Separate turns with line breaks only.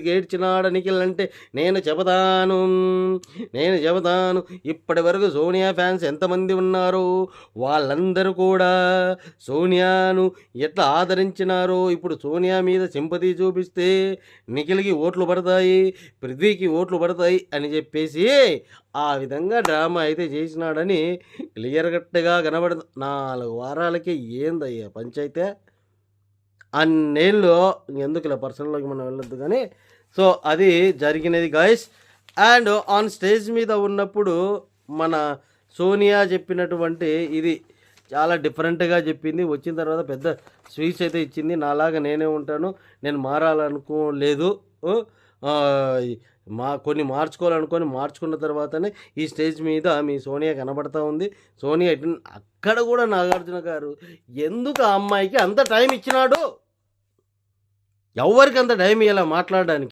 ఎందుకు ఏడ్చినాడు నిఖిల్ అంటే నేను చెబుతాను ఇప్పటి వరకు సోనియా ఫ్యాన్స్ ఎంతమంది ఉన్నారు వాళ్ళందరూ కూడా సోనియాను ఎట్లా ఆదరించినారో ఇప్పుడు సోనియా మీద సింపతి చూపిస్తే నిఖిల్కి ఓట్లు పడతాయి, పృథ్వీకి ఓట్లు పడతాయి అని చెప్పేసి ఆ విధంగా డ్రామా అయితే చేసినాడని క్లియర్ కట్గా కనబడదు. 4 వారాలకి ఏందయ్యా పంచాయితే అన్నేళ్ళు. ఎందుకులే పర్సనల్లోకి మనం వెళ్ళొద్దు కానీ సో అది జరిగినది గాయస్. అండ్ ఆన్ స్టేజ్ మీద ఉన్నప్పుడు మన సోనియా చెప్పినటువంటి ఇది చాలా డిఫరెంట్గా చెప్పింది. వచ్చిన తర్వాత పెద్ద స్పీచ్ అయితే ఇచ్చింది. నాలాగా నేనే ఉంటాను, నేను మారాలనుకోలేదు, కొన్ని మార్చుకోవాలనుకొని మార్చుకున్న తర్వాతనే ఈ స్టేజ్ మీద మీ సోనియా కనబడతా ఉంది. సోనియా అక్కడ కూడా నాగార్జున గారు ఎందుకు ఆ అమ్మాయికి అంత టైం ఇచ్చినాడు? ఎవరికి అంత టైం ఇవ్వాలా మాట్లాడడానికి?